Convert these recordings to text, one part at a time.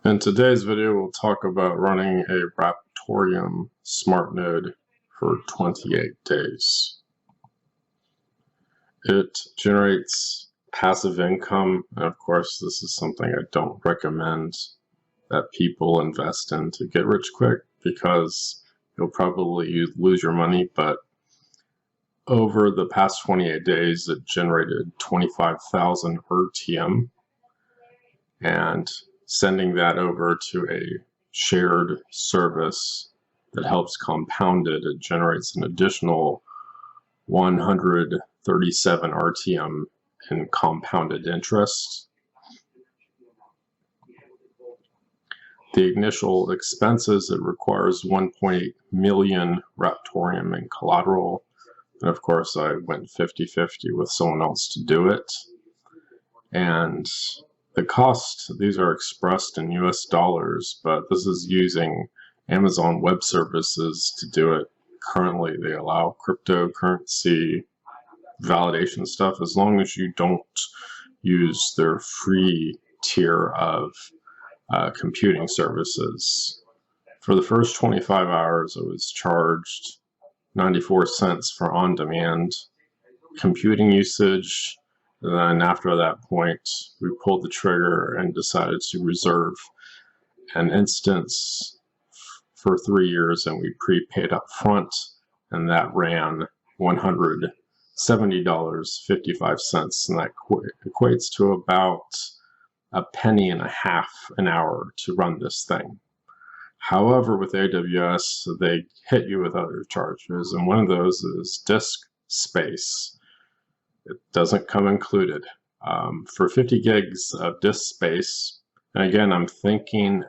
In today's video, we'll talk about running a Raptoreum SmartNode for 28 days. It generates passive income, and of course, this is something I don't recommend that people invest in to get rich quick, because you'll probably lose your money. But over the past 28 days, it generated 25,000 RTM, and sending that over to a shared service that helps compound it, it generates an additional 137 RTM in compounded interest. The initial expenses, it requires 1.8 million Raptoreum in collateral. And of course, I went 50-50 with someone else to do it. And the cost, these are expressed in US dollars, but this is using Amazon Web Services to do it. Currently, they allow cryptocurrency validation stuff as long as you don't use their free tier of computing services. For the first 25 hours, I was charged 94 cents for on-demand computing usage. And then after that point, we pulled the trigger and decided to reserve an instance for 3 years, and we prepaid up front, and that ran $170.55, and that equates to about $0.015 an hour to run this thing. However, with AWS, they hit you with other charges, and one of those is disk space. It doesn't come included. For 50 gigs of disk space, and again, I'm thinking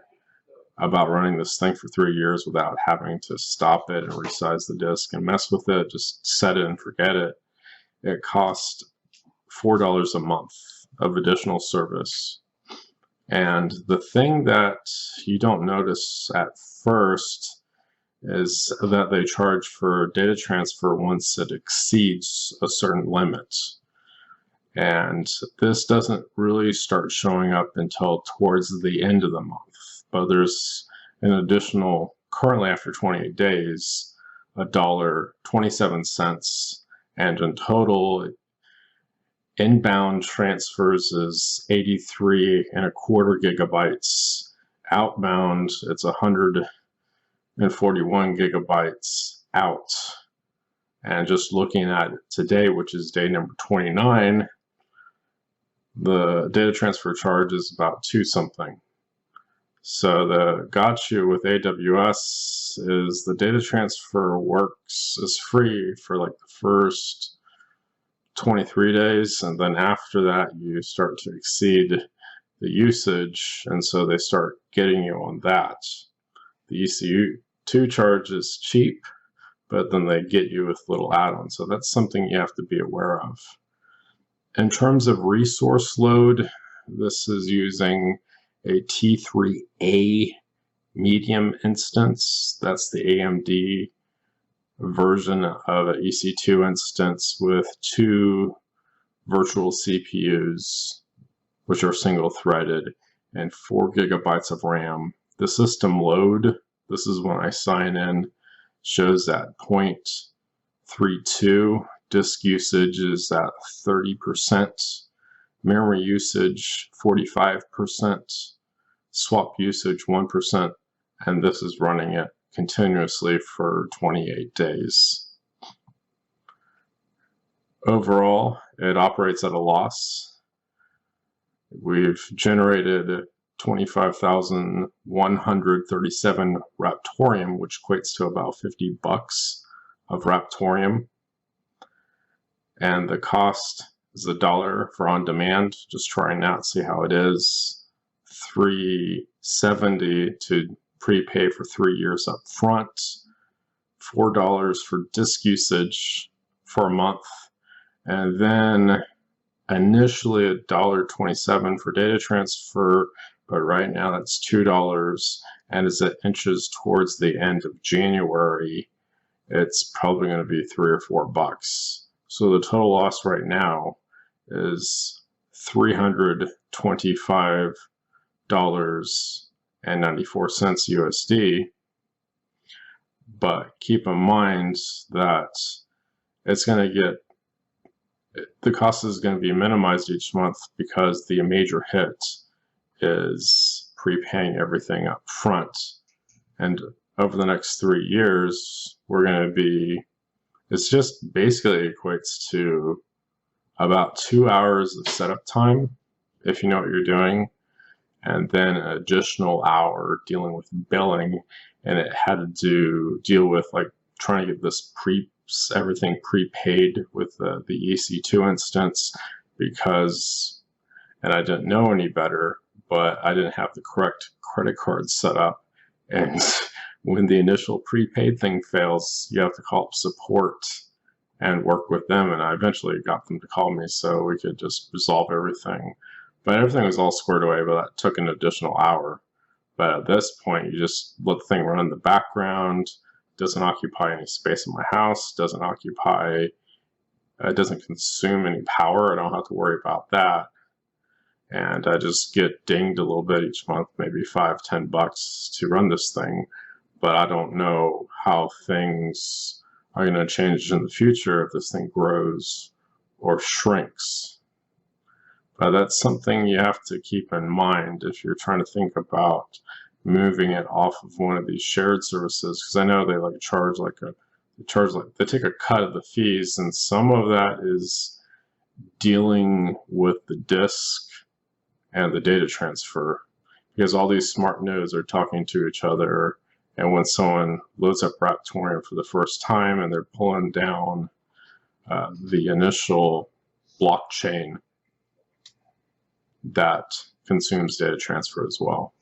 about running this thing for 3 years without having to stop it and resize the disk and mess with it, just set it and forget it. It cost $4 a month of additional service. And the thing that you don't notice at first is that they charge for data transfer once it exceeds a certain limit. And this doesn't really start showing up until towards the end of the month. But there's an additional, currently after 28 days, $1.27. And in total, inbound transfers is 83.25 gigabytes. Outbound, it's 141 gigabytes out. And just looking at today, which is day number 29, the data transfer charge is about 2 something. So the gotcha with AWS is the data transfer is free for like the first 23 days, and then after that you start to exceed the usage, and so they start getting you on that. The EC2 charge is cheap, but then they get you with little add-ons, so that's something you have to be aware of. In terms of resource load, this is using a T3A medium instance. That's the AMD version of an EC2 instance with 2 virtual CPUs, which are single-threaded, and 4 gigabytes of RAM. The system load, this is when I sign in, shows at 0.32. Disk usage is at 30%. Memory usage, 45%. Swap usage, 1%. And this is running it continuously for 28 days. Overall, it operates at a loss. We've generated 25,137 Raptoreum, which equates to about $50 of Raptoreum. And the cost is $1 for on demand. Just trying out, see how it is. $3.70 to prepay for 3 years up front. $4 for disk usage for a month. And then initially $1.27 for data transfer, but right now that's $2. And as it inches towards the end of January, it's probably going to be $3 or $4. So the total loss right now is $325 and 94 cents USD. But keep in mind that it's going to get, the cost is going to be minimized each month because the major hit is prepaying everything up front. And over the next 3 years, we're going to be, it's just basically equates to about 2 hours of setup time, if you know what you're doing, and then an additional hour dealing with billing. And it had to deal with like trying to get this everything prepaid with the EC2 instance, because, and I didn't know any better, but I didn't have the correct credit card set up. And when the initial prepaid thing fails, you have to call up support and work with them. And I eventually got them to call me so we could just resolve everything. But everything was all squared away, but that took an additional hour. But at this point, you just let the thing run in the background. Doesn't occupy any space in my house, doesn't consume any power. I don't have to worry about that. And I just get dinged a little bit each month, maybe $5-10 to run this thing. But I don't know how things are going to change in the future if this thing grows or shrinks. But that's something you have to keep in mind if you're trying to think about moving it off of one of these shared services, because I know they they take a cut of the fees, and some of that is dealing with the disk and the data transfer, because all these smart nodes are talking to each other. And when someone loads up Raptoreum for the first time and they're pulling down the initial blockchain, that consumes data transfer as well.